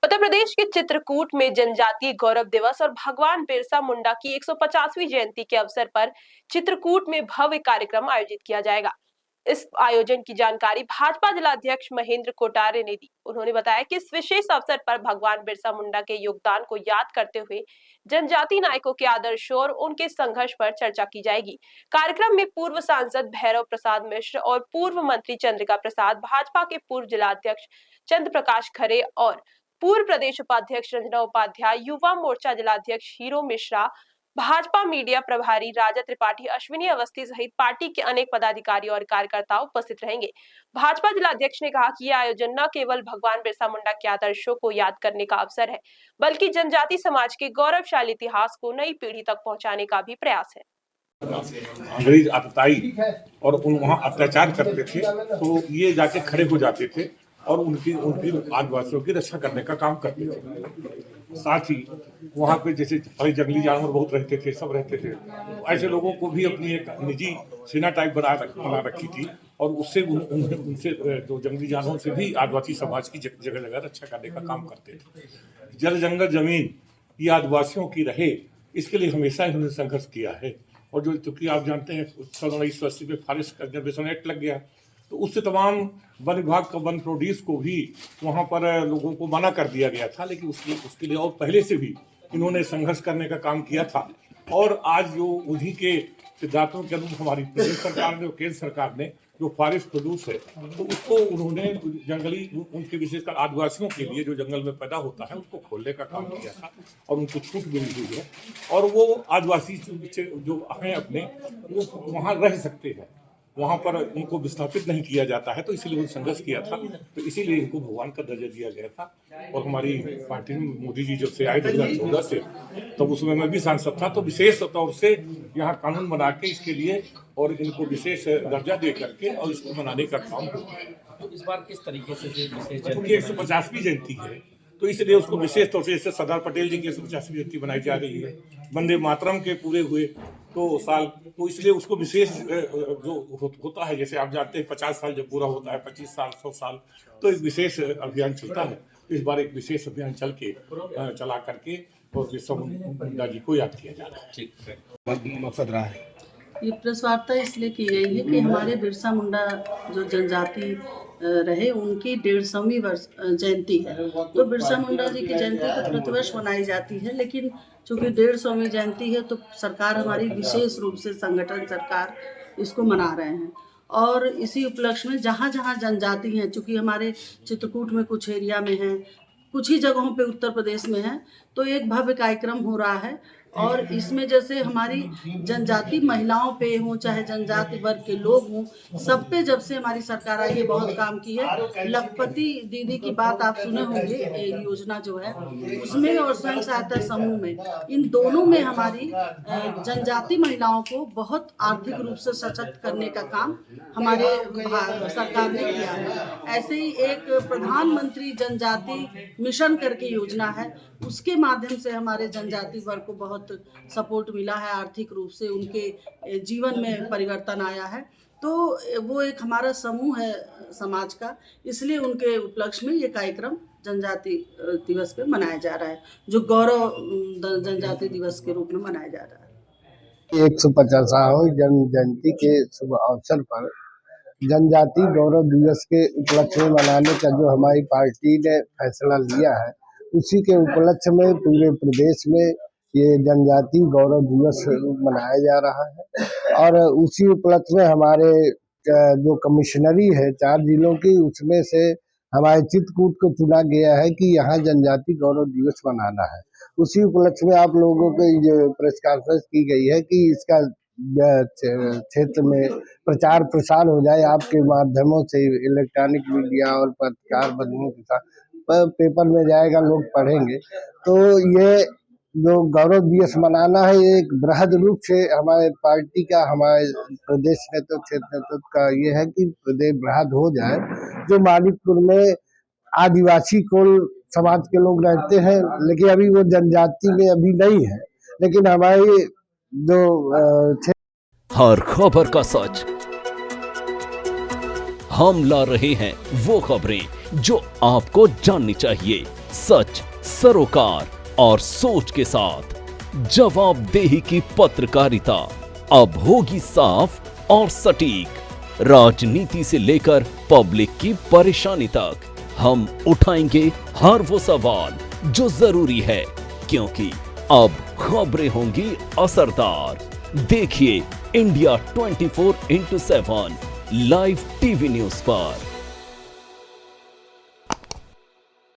उत्तर प्रदेश के चित्रकूट में जनजातीय गौरव दिवस और भगवान बिरसा मुंडा की 150वीं जयंती के अवसर पर चित्रकूट में भव्य कार्यक्रम आयोजित किया जाएगा। इस आयोजन की जानकारी भाजपा जिलाध्यक्ष महेंद्र कोटारे ने दी। उन्होंने बताया कि इस विशेष अवसर पर भगवान बिरसा मुंडा के योगदान को याद करते हुए जनजातीय नायकों के आदर्शों और उनके संघर्ष पर चर्चा की जाएगी। कार्यक्रम में पूर्व सांसद भैरव प्रसाद मिश्र और पूर्व मंत्री चंद्रिका प्रसाद, भाजपा के पूर्व जिलाध्यक्ष चंद्र प्रकाश खरे और पूर्व प्रदेश उपाध्यक्ष रंजना उपाध्याय, युवा मोर्चा जिलाध्यक्ष हीरो मिश्रा, भाजपा मीडिया प्रभारी राजा त्रिपाठी, अश्विनी अवस्थी सहित पार्टी के अनेक पदाधिकारी और कार्यकर्ता उपस्थित रहेंगे। भाजपा जिलाध्यक्ष ने कहा कि यह आयोजन न केवल भगवान बिरसा मुंडा के आदर्शों को याद करने का अवसर है, बल्कि जनजाति समाज के गौरवशाली इतिहास को नई पीढ़ी तक पहुंचाने का भी प्रयास है। अंग्रेज आतताई और वहाँ अत्याचार करते थे तो ये जाके खड़े हो जाते थे और उनकी आदिवासियों की रक्षा करने का काम करते थे। साथ ही वहाँ पे जैसे जंगली जानवर बहुत रहते थे, सब रहते थे, ऐसे लोगों को भी अपनी एक निजी सेना टाइप बना रखी थी और उससे उनसे जो जंगली जानवरों से भी आदिवासी समाज की जगह जगह रक्षा करने का काम करते थे। जल जंगल जमीन ये आदिवासियों की रहे, इसके लिए हमेशा इन्होंने संघर्ष किया है। और जो चूंकि आप जानते हैं 1980 में फॉरेस्ट कंजर्वेशन एक्ट लग गया तो उससे तमाम वन विभाग का वन प्रोड्यूस को भी वहाँ पर लोगों को मना कर दिया गया था, लेकिन उसके लिए और पहले से भी इन्होंने संघर्ष करने का काम किया था। और आज जो उन्हीं के सिद्धांतों के अनुरूप हमारी प्रदेश सरकार ने और केंद्र सरकार ने जो फॉरेस्ट प्रोड्यूस है तो उसको उन्होंने जंगली उनके विशेषकर आदिवासियों के लिए जो जंगल में पैदा होता है उसको खोलने का काम किया था और उनको छूट मिली हुई है और वो आदिवासी जो हैं अपने वो वहाँ रह सकते हैं, वहाँ पर उनको विस्थापित नहीं किया जाता है, तो इसीलिए उन्होंने संघर्ष किया था। तो इसीलिए इनको भगवान का दर्जा दिया गया था। और हमारी पार्टी में मोदी जी जब से आए 2014 से, तब उसमें मैं भी सांसद था, तो विशेष तौर से यहाँ कानून बना के इसके लिए और इनको विशेष दर्जा दे करके और इसको मनाने का काम हुआ। तो इस बार किस तरीके से क्योंकि 150वीं जयंती है तो इसलिए उसको विशेष तौर से जैसे सरदार पटेल जी की 150वीं जयंती बनाई जा रही है, वंदे मातरम के पूरे हुए तो साल, तो इसलिए उसको विशेष जो होता है, जैसे आप जानते हैं 50 साल जब पूरा होता है, 25 साल 100 साल, तो एक विशेष अभियान चलता है। इस बार एक विशेष अभियान चला करके और बिरसा मुंडा जी को याद किया जा रहा है। ठीक मकसद रहा है ये प्रेस वार्ता इसलिए की गई है कि हमारे बिरसा मुंडा जो जनजाति रहे उनकी 150वीं जयंती है। तो बिरसा मुंडा जी की जयंती तो प्रतिवर्ष मनाई जाती है, लेकिन चूँकि 150वीं जयंती है तो सरकार हमारी विशेष रूप से संगठन सरकार इसको मना रहे हैं। और इसी उपलक्ष्य में जहाँ जहाँ जनजाति हैं, चूँकि हमारे चित्रकूट में कुछ एरिया में हैं, कुछ ही जगहों पे उत्तर प्रदेश में है, तो एक भव्य कार्यक्रम हो रहा है। और इसमें जैसे हमारी जनजाति महिलाओं पे हों चाहे जनजाति वर्ग के लोग हों, सब पे जब से हमारी सरकार आई है बहुत काम की है। लखपति दीदी की बात आप सुने होंगे, योजना जो है उसमें और स्वयं सहायता समूह में, इन दोनों में हमारी जनजाति महिलाओं को बहुत आर्थिक रूप से सशक्त करने का काम हमारे सरकार ने किया है। ऐसे ही एक प्रधानमंत्री जनजाति मिशन करके योजना है, उसके माध्यम से हमारे जनजाति वर्ग को बहुत सपोर्ट मिला है, आर्थिक रूप से उनके जीवन में परिवर्तन आया है। तो वो एक हमारा समूह है समाज का, इसलिए उनके उपलक्ष्य में ये कार्यक्रम जनजाति दिवस पे मनाया जा रहा है, जो गौरव जनजाति दिवस के रूप में मनाया जा रहा है। 150वां जयंती के शुभ अवसर पर जनजाति गौरव दिवस के उपलक्ष्य में मनाने का जो हमारी पार्टी ने फैसला लिया है, उसी के उपलक्ष्य में पूरे प्रदेश में ये जनजाति गौरव दिवस मनाया जा रहा है। और उसी उपलक्ष्य में हमारे जो कमिश्नरी है 4 जिलों की, उसमें से हमारे चित्रकूट को चुना गया है कि यहाँ जनजाति गौरव दिवस मनाना है। उसी उपलक्ष्य में आप लोगों को ये प्रेस कॉन्फ्रेंस की गई है कि इसका क्षेत्र में प्रचार प्रसार हो जाए आपके माध्यमों से, इलेक्ट्रॉनिक मीडिया और पत्रकार बंधुओं के साथ पेपर में जाएगा, लोग पढ़ेंगे। तो ये जो गौरव दिवस मनाना है, ये एक बृहद रूप से हमारे पार्टी का, हमारे प्रदेश नेतृत्व क्षेत्र नेतृत्व का ये है कि प्रदेश बृहद हो जाए। जो मालिकपुर में आदिवासी कुल समाज के लोग रहते हैं, लेकिन अभी वो जनजाति में अभी नहीं है, लेकिन हमारी जो हर खबर का सच हम ला रहे हैं वो खबरें जो आपको जाननी चाहिए। सच, सरोकार और सोच के साथ जवाबदेही की पत्रकारिता अब होगी साफ और सटीक। राजनीति से लेकर पब्लिक की परेशानी तक हम उठाएंगे हर वो सवाल जो जरूरी है, क्योंकि अब खबरें होंगी असरदार। देखिए India 24x7 live TV news पर।